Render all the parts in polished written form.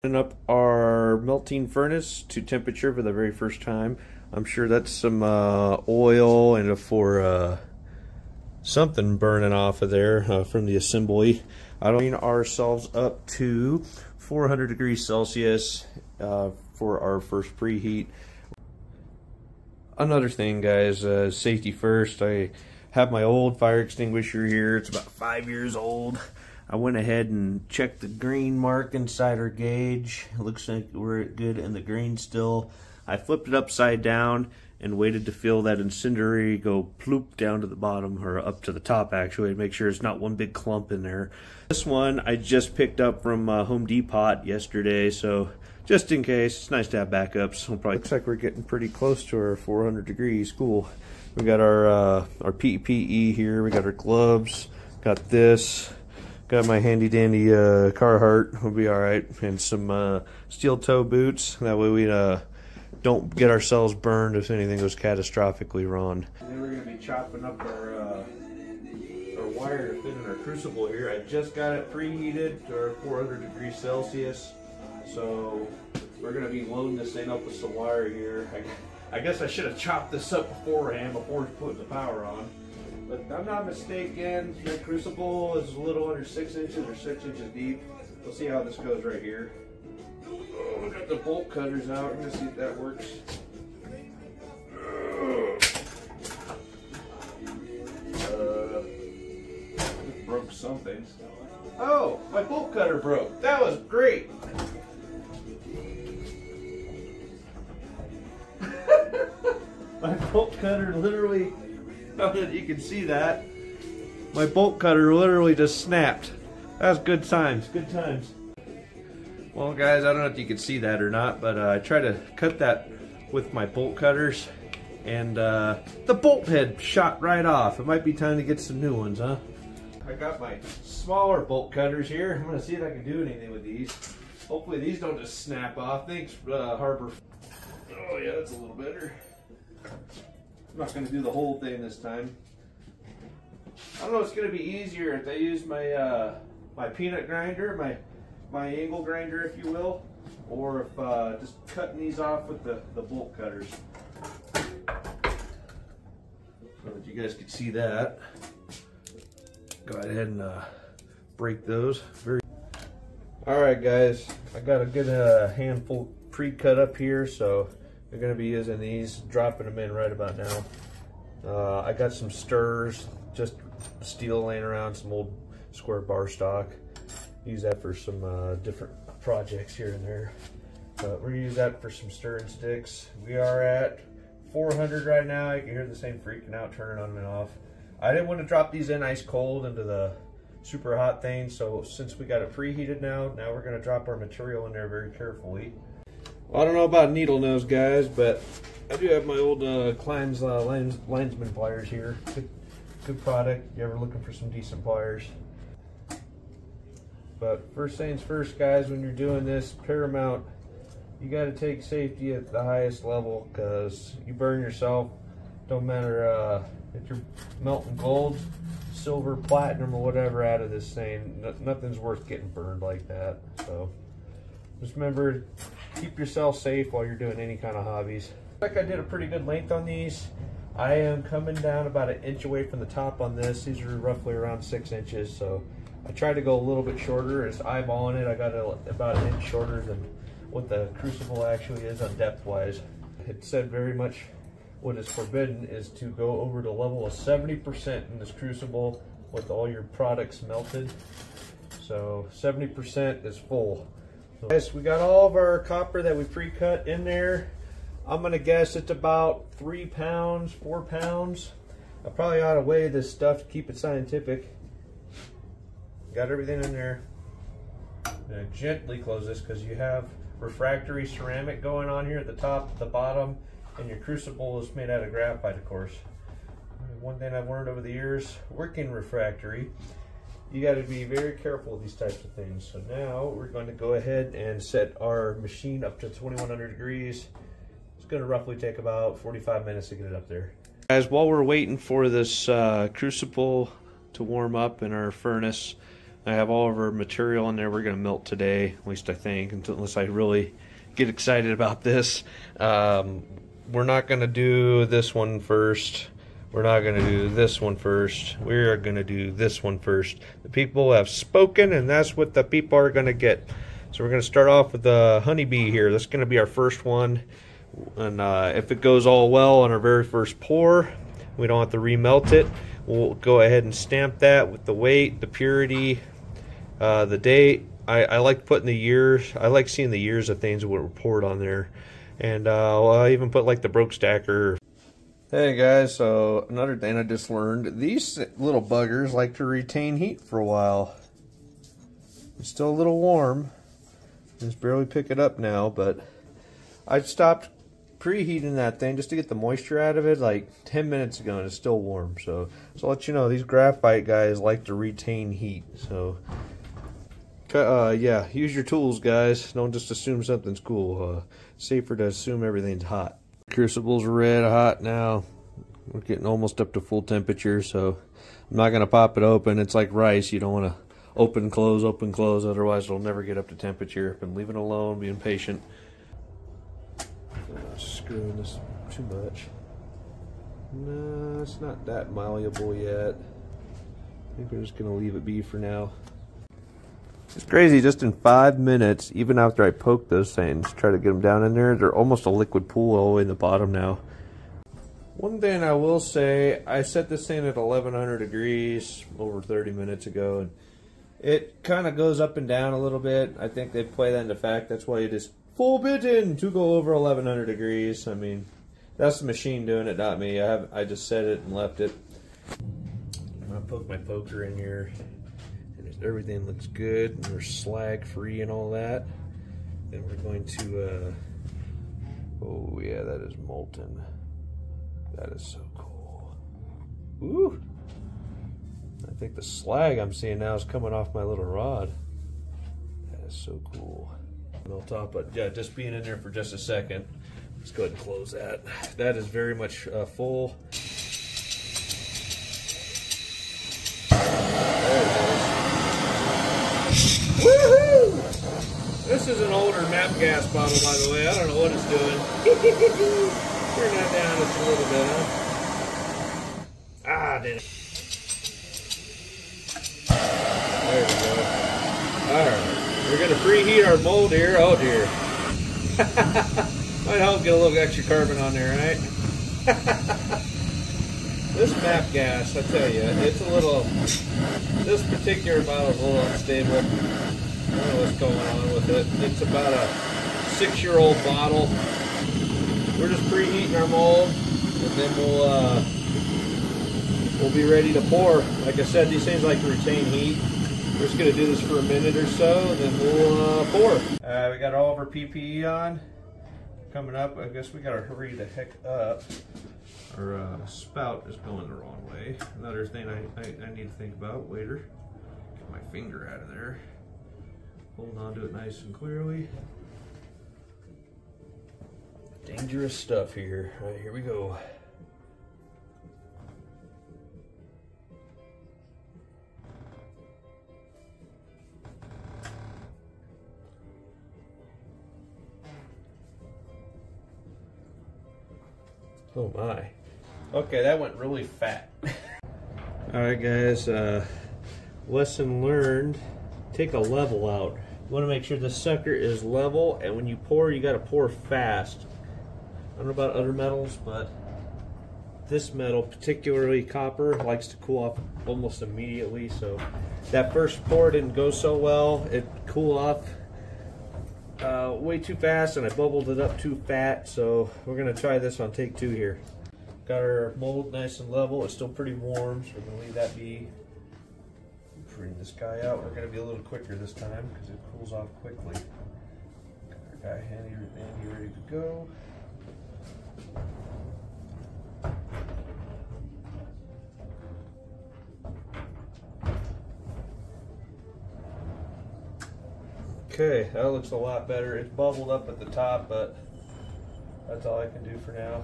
Up our melting furnace to temperature for the very first time. I'm sure that's some oil and for something burning off of there from the assembly. I don't bring ourselves up to 400 degrees Celsius for our first preheat. Another thing, guys, safety first. I have my old fire extinguisher here. It's about 5 years old. I went ahead and checked the green mark inside our gauge. It looks like we're good in the green still. I flipped it upside down and waited to feel that incendiary go ploop down to the bottom, or up to the top actually, to make sure it's not one big clump in there. This one I just picked up from Home Depot yesterday, so just in case, it's nice to have backups. Looks like we're getting pretty close to our 400 degrees. Cool. We got our PPE here. We got our gloves. Got this. Got my handy dandy Carhartt, will be alright, and some steel toe boots. That way we don't get ourselves burned if anything goes catastrophically wrong. And then we're going to be chopping up our wire to fit in our crucible here. I just got it preheated to our 400 degrees Celsius. So we're going to be loading this thing up with some wire here. I guess I should have chopped this up beforehand before putting the power on. But if I'm not mistaken, the crucible is a little under 6 inches or 6 inches deep. We'll see how this goes right here. Oh, we got the bolt cutters out. We're going to see if that works. It broke something. Oh, my bolt cutter broke. That was great. My bolt cutter literally... You can see that. My bolt cutter literally just snapped. That's good times, good times. Well guys, I don't know if you can see that or not, but I tried to cut that with my bolt cutters and the bolt head shot right off. It might be time to get some new ones, huh? I got my smaller bolt cutters here. I'm gonna see if I can do anything with these. Hopefully these don't just snap off. Thanks, Harbor. Oh yeah, that's a little better. I'm not going to do the whole thing this time. I don't know, it's going to be easier if I use my my peanut grinder, my angle grinder if you will, or if just cutting these off with the bolt cutters. So that you guys can see that. Go ahead and break those. Alright guys, I got a good handful pre-cut up here, so we're going to be using these, dropping them in right about now. I got some stirrers, just steel laying around, some old square bar stock. Use that for some different projects here and there. But we're going to use that for some stirring sticks. We are at 400 right now. You can hear this thing freaking out, turning on and off. I didn't want to drop these in ice cold into the super hot thing, so since we got it preheated now we're going to drop our material in there very carefully. Well, I don't know about needle nose guys, but I do have my old Klein's linesman pliers here. Good product. You ever looking for some decent pliers? But first things first, guys, when you're doing this, paramount, you got to take safety at the highest level, because you burn yourself. Don't matter if you're melting gold, silver, platinum, or whatever out of this thing. Nothing's worth getting burned like that. So just remember, keep yourself safe while you're doing any kind of hobbies. Like I did a pretty good length on these. I am coming down about 1 inch away from the top on this. These are roughly around 6 inches, so I tried to go a little bit shorter. It's eyeballing it. I got it about 1 inch shorter than what the crucible actually is on depth-wise. It said very much what is forbidden is to go over the level of 70% in this crucible with all your products melted. So 70% is full. Guys, we got all of our copper that we pre-cut in there. I'm gonna guess it's about 3 pounds, 4 pounds. I probably ought to weigh this stuff to keep it scientific. Got everything in there. I'm gonna gently close this because you have refractory ceramic going on here at the top, the bottom, and your crucible is made out of graphite, of course. One thing I've learned over the years, working refractory, you got to be very careful with these types of things. So now we're going to go ahead and set our machine up to 2100 degrees. It's going to roughly take about 45 minutes to get it up there. Guys, while we're waiting for this crucible to warm up in our furnace, I have all of our material in there. We're going to melt today, at least I think, unless I really get excited about this. We're not going to do this one first. We're not going to do this one first. We are going to do this one first. The people have spoken, and that's what the people are going to get. So we're going to start off with the honeybee here. That's going to be our first one. And if it goes all well on our very first pour, we don't have to remelt it. We'll go ahead and stamp that with the weight, the purity, the date. I like putting the years. I like seeing the years of things that were poured on there. And I'll even put like the broke stacker. Hey guys, so another thing I just learned. These little buggers like to retain heat for a while. It's still a little warm. Just barely pick it up now, but I stopped preheating that thing just to get the moisture out of it like 10 minutes ago, and it's still warm. So I'll let you know, these graphite guys like to retain heat. So yeah, use your tools, guys. Don't just assume something's cool. Safer to assume everything's hot. Crucible's red hot now. We're getting almost up to full temperature, so I'm not going to pop it open. It's like rice. You don't want to open, close, otherwise it'll never get up to temperature. Been leaving it alone, being patient. Screwing this too much. No, it's not that malleable yet. I think we're just going to leave it be for now. It's crazy, just in 5 minutes, even after I poke those things, try to get them down in there, they're almost a liquid pool all the way in the bottom now. One thing I will say, I set this thing at 1100 degrees over 30 minutes ago, and it kind of goes up and down a little bit. I think they play that into fact. That's why it is forbidden to go over 1100 degrees. I mean, that's the machine doing it, not me. I just set it and left it. I'm going to poke my poker in here. Everything looks good, and we're slag free and all that. Then we're going to oh yeah, that is molten. That is so cool. Ooh, I think the slag I'm seeing now is coming off my little rod. That is so cool. And I'll top it. Yeah, just being in there for just a second. Let's go ahead and close that. That is very much full. Woohoo! This is an older map gas bottle, by the way. I don't know what it's doing. Turn that down just a little bit, huh? Ah, did it. There we go. Alright. We're going to preheat our mold here. Oh, dear. Might help get a little extra carbon on there, right? This map gas, I tell you, it's a little, this particular bottle is a little unstable. I don't know what's going on with it. It's about a 6-year-old bottle. We're just preheating our mold, and then we'll be ready to pour. Like I said, these things like to retain heat. We're just going to do this for a minute or so, and then we'll pour. We got all of our PPE on. Coming up, I guess we got to hurry the heck up. Our spout is going the wrong way. Another thing I need to think about later. Get my finger out of there. Hold on to it nice and clearly. Dangerous stuff here. All right, here we go. Oh my. Okay, that went really fat. Alright guys, lesson learned, take a level out. You want to make sure the sucker is level, and when you pour, you got to pour fast. I don't know about other metals, but this metal, particularly copper, likes to cool off almost immediately. So that first pour didn't go so well. It cooled off way too fast, and I bubbled it up too fat. So we're going to try this on take 2 here. Got our mold nice and level. It's still pretty warm, so we're going to leave that be. Bring this guy out. We're going to be a little quicker this time because it cools off quickly. Got our guy handy ready to go. Okay, that looks a lot better. It's bubbled up at the top, but that's all I can do for now.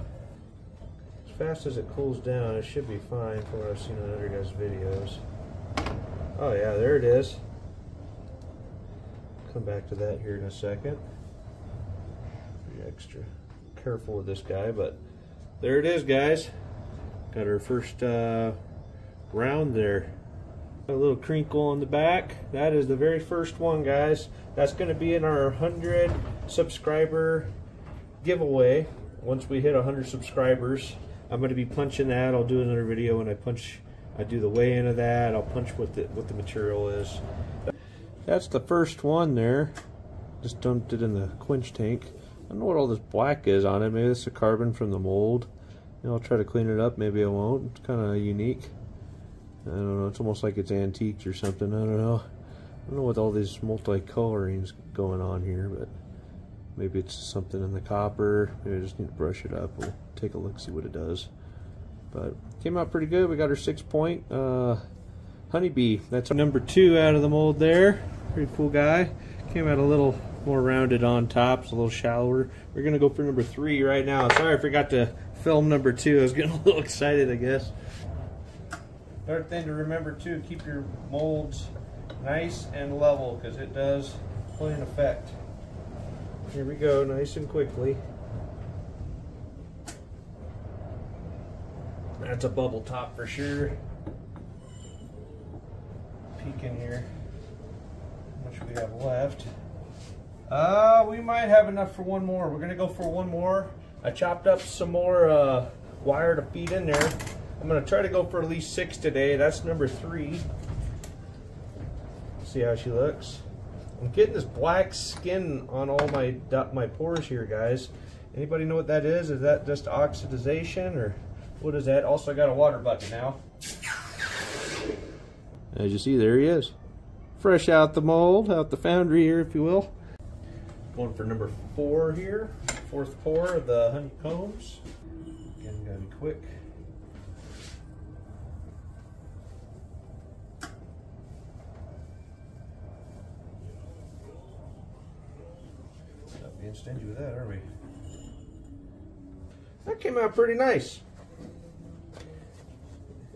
As fast as it cools down, it should be fine from what I've seen on other guys' videos. Oh yeah, there it is. Come back to that here in a second. Be extra careful with this guy, but there it is, guys. Got our first round there. A little crinkle on the back. That is the very first one, guys. That's going to be in our 100 subscriber giveaway. Once we hit 100 subscribers, I'm going to be punching that. I'll do another video when I do the weigh-in of that. I'll punch what the material is. That's the first one there. Just dumped it in the quench tank. I don't know what all this black is on it. Maybe it's a carbon from the mold. You know, I'll try to clean it up. Maybe I won't. It's kind of unique. I don't know. It's almost like it's antiques or something. I don't know. I don't know what all these multi-colorings going on here, but maybe it's something in the copper. Maybe I just need to brush it up. We'll take a look, see what it does. But came out pretty good. We got our 6-point honeybee. That's our number 2 out of the mold there. Pretty cool guy. Came out a little more rounded on top. It's a little shallower. We're gonna go for number 3 right now. Sorry, I forgot to film number 2. I was getting a little excited, I guess. Third thing to remember too, keep your molds nice and level, because it does play an effect. Here we go, nice and quickly. That's a bubble top for sure. Peek in here. How much we have left? We might have enough for one more. We're gonna go for one more. I chopped up some more wire to feed in there. I'm going to try to go for at least 6 today. That's number 3. See how she looks. I'm getting this black skin on all my pores here, guys. Anybody know what that is? Is that just oxidization, or what is that? Also, I got a water bucket now. As you see, there he is. Fresh out the mold, out the foundry here, if you will. Going for number 4 here. 4th pour of the honeycombs. Again, gotta be quick. Being stingy with that, are we? That came out pretty nice.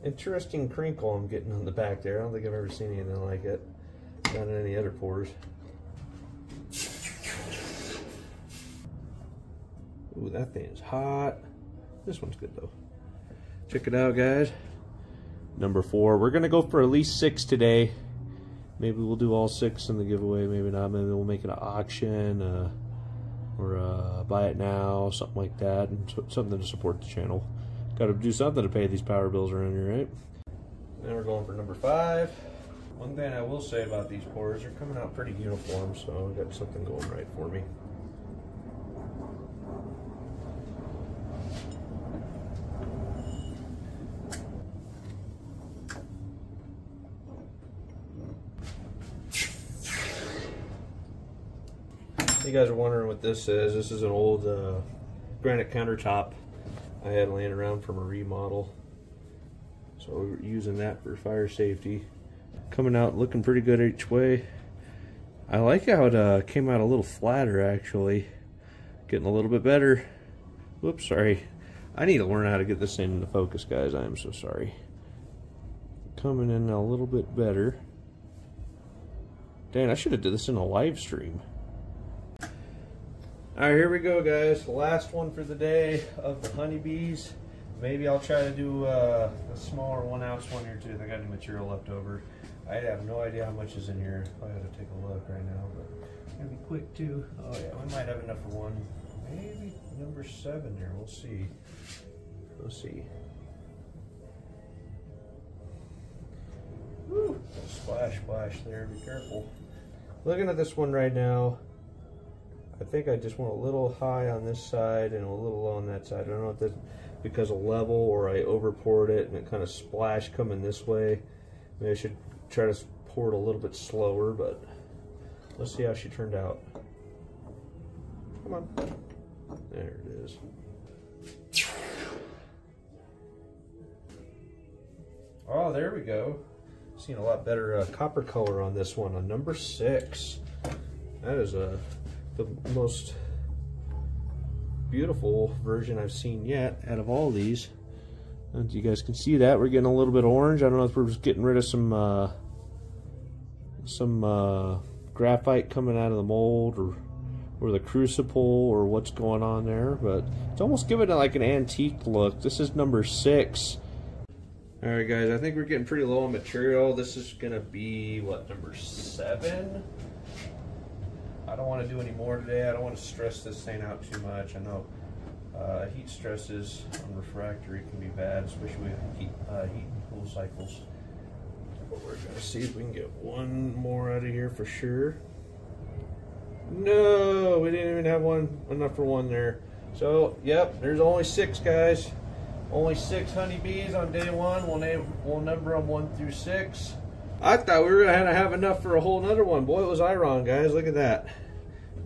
Interesting crinkle I'm getting on the back there. I don't think I've ever seen anything like it. Not in any other pours. Ooh, that thing is hot. This one's good though. Check it out, guys. Number 4. We're gonna go for at least 6 today. Maybe we'll do all 6 in the giveaway. Maybe not. Maybe we'll make it an auction. Or buy it now, something like that, and something to support the channel. Got to do something to pay these power bills around here, right? Now we're going for number 5. One thing I will say about these pours, they're coming out pretty uniform, so I got something going right for me. You guys are wondering what this is. This is an old granite countertop I had laying around from a remodel. So we're using that for fire safety. Coming out looking pretty good each way. I like how it came out a little flatter actually. Getting a little bit better. Whoops, sorry. I need to learn how to get this thing into focus, guys. I am so sorry. Coming in a little bit better. Dang, I should have did this in a live stream. Alright, here we go, guys. The last one for the day of the honeybees. Maybe I'll try to do a smaller 1 ounce one here too. I got any material left over. I have no idea how much is in here. I gotta take a look right now, but it's gonna be quick too. Oh yeah, we might have enough for one. Maybe number 7 there. We'll see. We'll see. Woo! Splash, splash there. Be careful. Looking at this one right now. I think I just went a little high on this side and a little low on that side. I don't know if that's because of level or I over poured it and it kind of splashed coming this way. Maybe I should try to pour it a little bit slower, but let's see how she turned out. Come on. There it is. Oh, there we go. Seeing a lot better copper color on this one, on number 6. That is the most beautiful version I've seen yet out of all these. And you guys can see that we're getting a little bit orange. I don't know if we're just getting rid of some graphite coming out of the mold or the crucible or what's going on there, but it's almost giving it like an antique look. This is number 6. Alright guys, I think we're getting pretty low on material. This is gonna be what, number 7? I don't want to do any more today. I don't want to stress this thing out too much. I know heat stresses on refractory can be bad, especially with heat and cool cycles. But we're gonna see if we can get one more out of here for sure. No, we didn't even have enough for one there. So, yep, there's only 6 guys. Only 6 honeybees on day 1. We'll number them 1 through 6. I thought we were going to have enough for a whole nother one. Boy, was I wrong, guys. Look at that.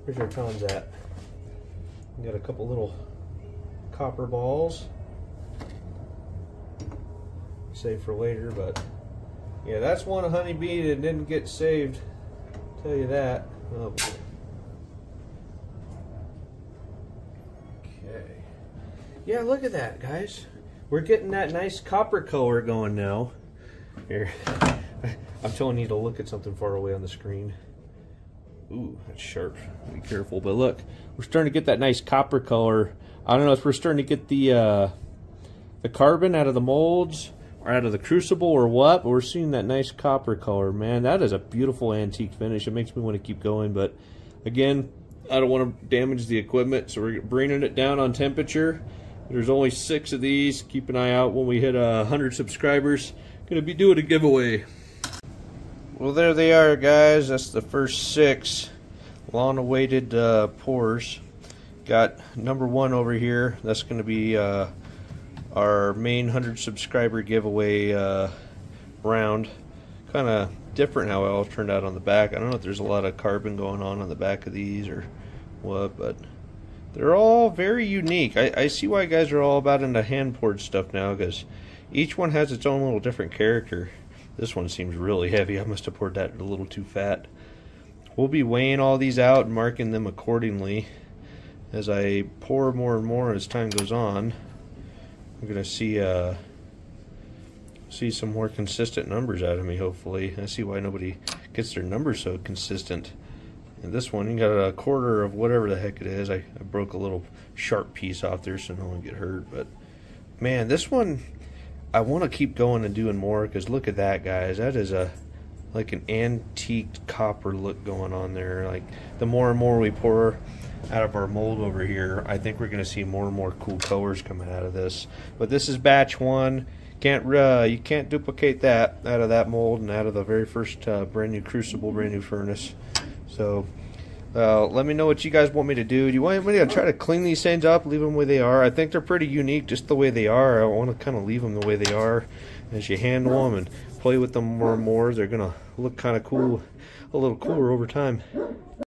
Where's our tons at? We got a couple little copper balls. Save for later, but yeah, that's one honeybee that didn't get saved. I'll tell you that. Oh boy. Okay. Yeah, look at that, guys. We're getting that nice copper color going now. Here. I'm telling you to look at something far away on the screen. Ooh, that's sharp. Be careful. But look, we're starting to get that nice copper color. I don't know if we're starting to get the carbon out of the molds or out of the crucible or what, but we're seeing that nice copper color. Man, that is a beautiful antique finish. It makes me want to keep going, but again, I don't want to damage the equipment, so we're bringing it down on temperature. There's only 6 of these. Keep an eye out when we hit 100 subscribers. Gonna be doing a giveaway. Well, there they are, guys. That's the first 6 long-awaited pours. Got number 1 over here. That's going to be our main 100 subscriber giveaway round. Kind of different how it all turned out on the back. I don't know if there's a lot of carbon going on the back of these or what, but they're all very unique. I see why guys are all about into hand-poured stuff now, because each one has its own little different character. This one seems really heavy. I must have poured that a little too fat. We'll be weighing all these out and marking them accordingly as I pour more and more as time goes on. I'm gonna see some more consistent numbers out of me, hopefully. I see why nobody gets their numbers so consistent. And this one, you got a quarter of whatever the heck it is. I broke a little sharp piece off there so no one get hurt. But man, this one, I want to keep going and doing more, because look at that, guys. That is like an antique copper look going on there. Like, the more and more we pour out of our mold over here, I think we're going to see more and more cool colors coming out of this. But this is batch 1. You can't duplicate that out of that mold and out of the very first brand new crucible, brand new furnace. So let me know what you guys want me to do. Do you want me to try to clean these things up, leave them the way they are? I think they're pretty unique just the way they are. I want to kind of leave them the way they are. As you handle them and play with them more and more, they're going to look kind of cool, a little cooler over time.